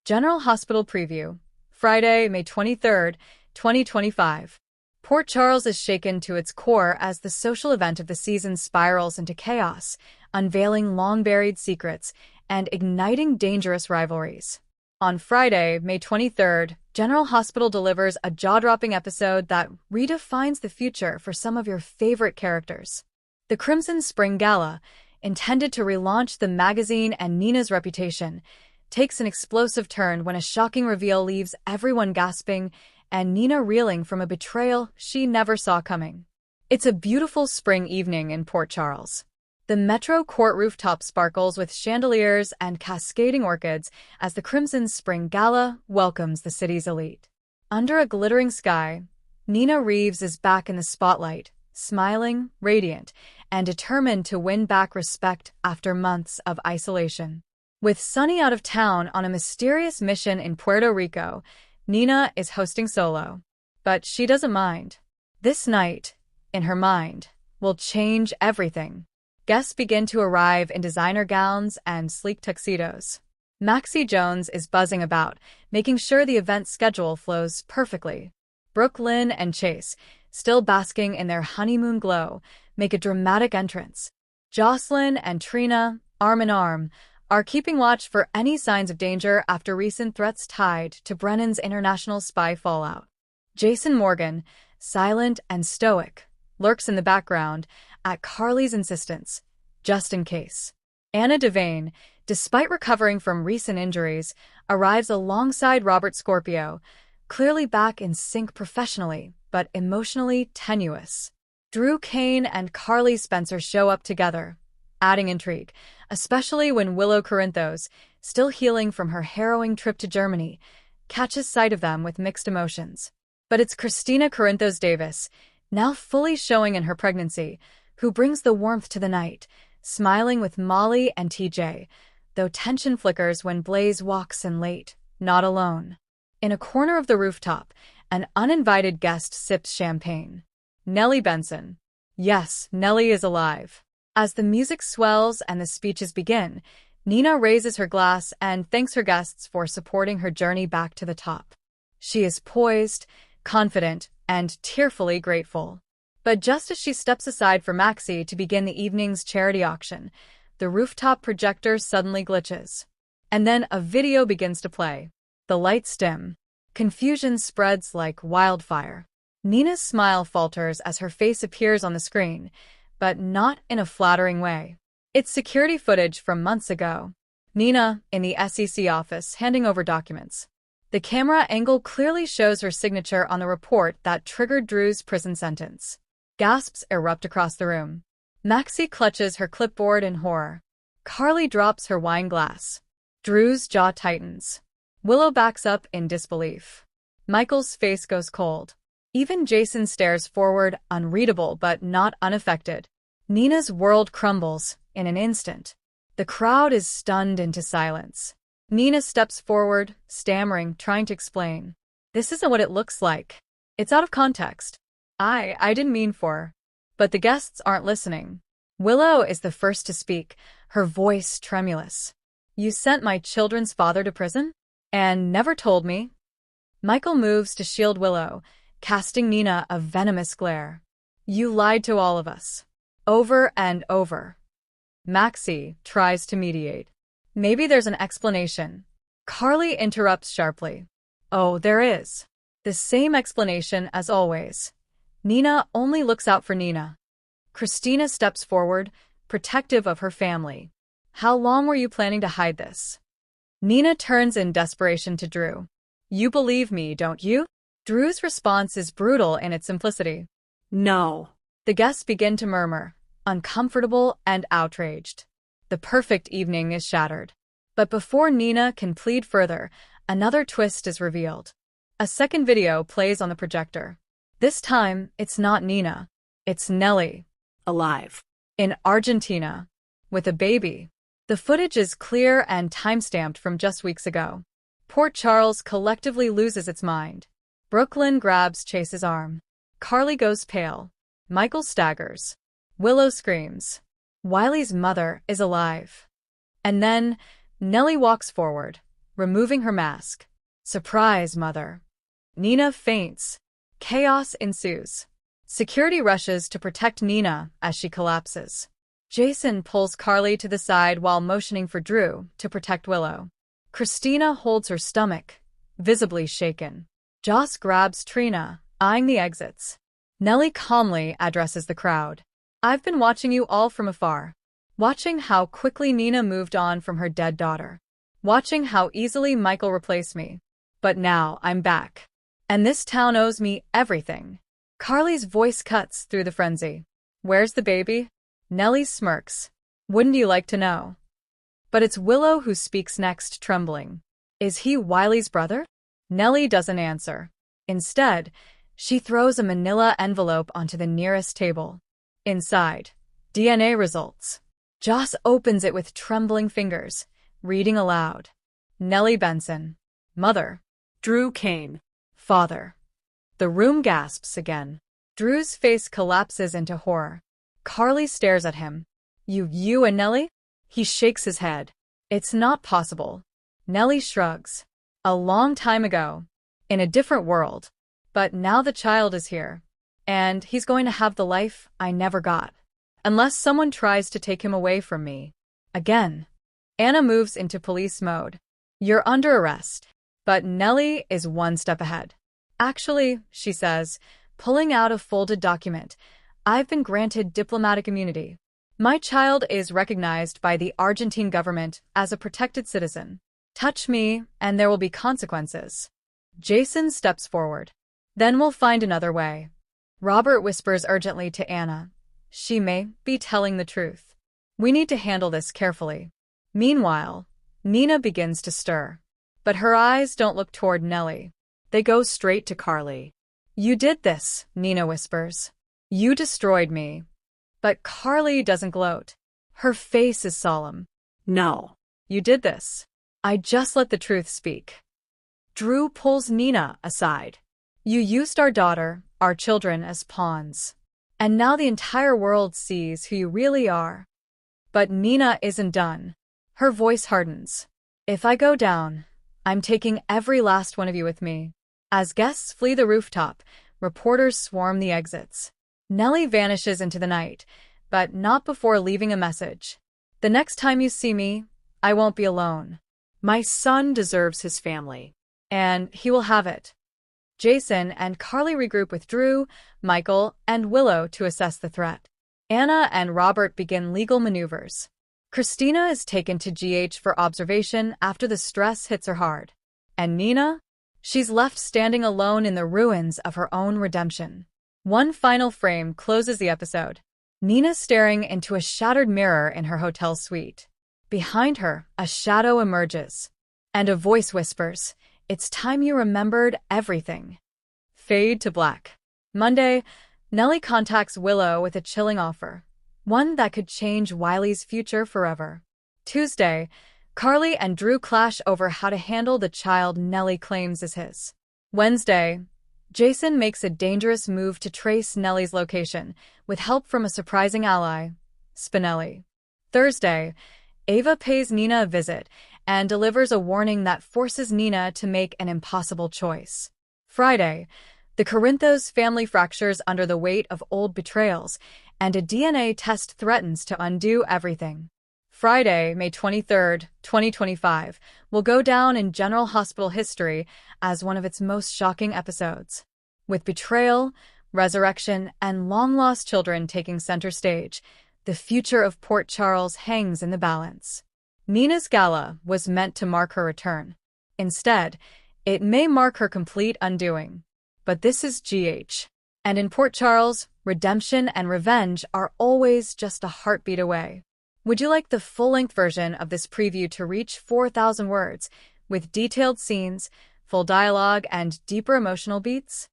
General Hospital Preview, Friday, May 23, 2025. Port Charles is shaken to its core as the social event of the season spirals into chaos, unveiling long-buried secrets and igniting dangerous rivalries. On Friday, May 23rd, General Hospital delivers a jaw-dropping episode that redefines the future for some of your favorite characters. The Crimson Spring Gala, intended to relaunch the magazine and Nina's reputation, takes an explosive turn when a shocking reveal leaves everyone gasping and Nina reeling from a betrayal she never saw coming. It's a beautiful spring evening in Port Charles. The Metro Court rooftop sparkles with chandeliers and cascading orchids as the Crimson Spring Gala welcomes the city's elite. Under a glittering sky, Nina Reeves is back in the spotlight, smiling, radiant, and determined to win back respect after months of isolation. With Sunny out of town on a mysterious mission in Puerto Rico, Nina is hosting solo. But she doesn't mind. This night, in her mind, will change everything. Guests begin to arrive in designer gowns and sleek tuxedos. Maxie Jones is buzzing about, making sure the event schedule flows perfectly. Brooke Lynn and Chase, still basking in their honeymoon glow, make a dramatic entrance. Jocelyn and Trina, arm in arm, are keeping watch for any signs of danger after recent threats tied to Brennan's international spy fallout. Jason Morgan, silent and stoic, lurks in the background at Carly's insistence, just in case. Anna Devane, despite recovering from recent injuries, arrives alongside Robert Scorpio, clearly back in sync professionally, but emotionally tenuous. Drew Kane and Carly Spencer show up together, adding intrigue, especially when Willow Corinthos, still healing from her harrowing trip to Germany, catches sight of them with mixed emotions. But it's Christina Corinthos Davis, now fully showing in her pregnancy, who brings the warmth to the night, smiling with Molly and TJ, though tension flickers when Blaze walks in late, not alone. In a corner of the rooftop, an uninvited guest sips champagne. Nellie Benson. Yes, Nellie is alive. As the music swells and the speeches begin, Nina raises her glass and thanks her guests for supporting her journey back to the top. She is poised, confident, and tearfully grateful. But just as she steps aside for Maxie to begin the evening's charity auction, the rooftop projector suddenly glitches. And then a video begins to play. The lights dim. Confusion spreads like wildfire. Nina's smile falters as her face appears on the screen, but not in a flattering way. It's security footage from months ago. Nina, in the SEC office, handing over documents. The camera angle clearly shows her signature on the report that triggered Drew's prison sentence. Gasps erupt across the room. Maxie clutches her clipboard in horror. Carly drops her wine glass. Drew's jaw tightens. Willow backs up in disbelief. Michael's face goes cold. Even Jason stares forward, unreadable but not unaffected. Nina's world crumbles in an instant. The crowd is stunned into silence. Nina steps forward, stammering, trying to explain. This isn't what it looks like. It's out of context. I didn't mean for. But the guests aren't listening. Willow is the first to speak, her voice tremulous. You sent my children's father to prison? And never told me? Michael moves to shield Willow, casting Nina a venomous glare. You lied to all of us. Over and over. Maxie tries to mediate. Maybe there's an explanation. Carly interrupts sharply. Oh, there is. The same explanation as always. Nina only looks out for Nina. Christina steps forward, protective of her family. How long were you planning to hide this? Nina turns in desperation to Drew. You believe me, don't you? Drew's response is brutal in its simplicity. No. The guests begin to murmur, uncomfortable and outraged. The perfect evening is shattered. But before Nina can plead further, another twist is revealed. A second video plays on the projector. This time, it's not Nina. It's Nellie. Alive. In Argentina. With a baby. The footage is clear and time-stamped from just weeks ago. Port Charles collectively loses its mind. Brooklyn grabs Chase's arm. Carly goes pale. Michael staggers. Willow screams. Wiley's mother is alive. And then, Nellie walks forward, removing her mask. Surprise, mother. Nina faints. Chaos ensues. Security rushes to protect Nina as she collapses. Jason pulls Carly to the side while motioning for Drew to protect Willow. Christina holds her stomach, visibly shaken. Joss grabs Trina, eyeing the exits. Nellie calmly addresses the crowd. I've been watching you all from afar. Watching how quickly Nina moved on from her dead daughter. Watching how easily Michael replaced me. But now I'm back. And this town owes me everything. Carly's voice cuts through the frenzy. Where's the baby? Nellie smirks. Wouldn't you like to know? But it's Willow who speaks next, trembling. Is he Wiley's brother? Nellie doesn't answer. Instead, she throws a manila envelope onto the nearest table. Inside, DNA results. Joss opens it with trembling fingers, reading aloud. Nellie Benson. Mother. Drew Kane. Father. The room gasps again. Drew's face collapses into horror. Carly stares at him. You and Nellie? He shakes his head. It's not possible. Nellie shrugs. A long time ago. In a different world. But now the child is here. And he's going to have the life I never got. Unless someone tries to take him away from me. Again. Anna moves into police mode. You're under arrest. But Nellie is one step ahead. Actually, she says, pulling out a folded document, I've been granted diplomatic immunity. My child is recognized by the Argentine government as a protected citizen. Touch me, and there will be consequences. Jason steps forward. Then we'll find another way. Robert whispers urgently to Anna. She may be telling the truth. We need to handle this carefully. Meanwhile, Nina begins to stir. But her eyes don't look toward Nellie. They go straight to Carly. You did this, Nina whispers. You destroyed me. But Carly doesn't gloat. Her face is solemn. No. You did this. I just let the truth speak. Drew pulls Nina aside. You used our daughter, our children as pawns. And now the entire world sees who you really are. But Nina isn't done. Her voice hardens. If I go down, I'm taking every last one of you with me. As guests flee the rooftop, reporters swarm the exits. Nellie vanishes into the night, but not before leaving a message. The next time you see me, I won't be alone. My son deserves his family. And he will have it. Jason and Carly regroup with Drew, Michael, and Willow to assess the threat. Anna and Robert begin legal maneuvers. Christina is taken to GH for observation after the stress hits her hard. And Nina? She's left standing alone in the ruins of her own redemption. One final frame closes the episode. Nina staring into a shattered mirror in her hotel suite. Behind her, a shadow emerges. And a voice whispers, "It's time you remembered everything." Fade to black. Monday, Nellie contacts Willow with a chilling offer. One that could change Wiley's future forever. Tuesday, Carly and Drew clash over how to handle the child Nellie claims is his. Wednesday, Jason makes a dangerous move to trace Nellie's location, with help from a surprising ally, Spinelli. Thursday, Ava pays Nina a visit and delivers a warning that forces Nina to make an impossible choice. Friday, the Corinthos family fractures under the weight of old betrayals, and a DNA test threatens to undo everything. Friday, May 23, 2025, will go down in General Hospital history as one of its most shocking episodes. With betrayal, resurrection, and long-lost children taking center stage, the future of Port Charles hangs in the balance. Nina's gala was meant to mark her return. Instead, it may mark her complete undoing. But this is GH. And in Port Charles, redemption and revenge are always just a heartbeat away. Would you like the full-length version of this preview to reach 4,000 words, with detailed scenes, full dialogue, and deeper emotional beats?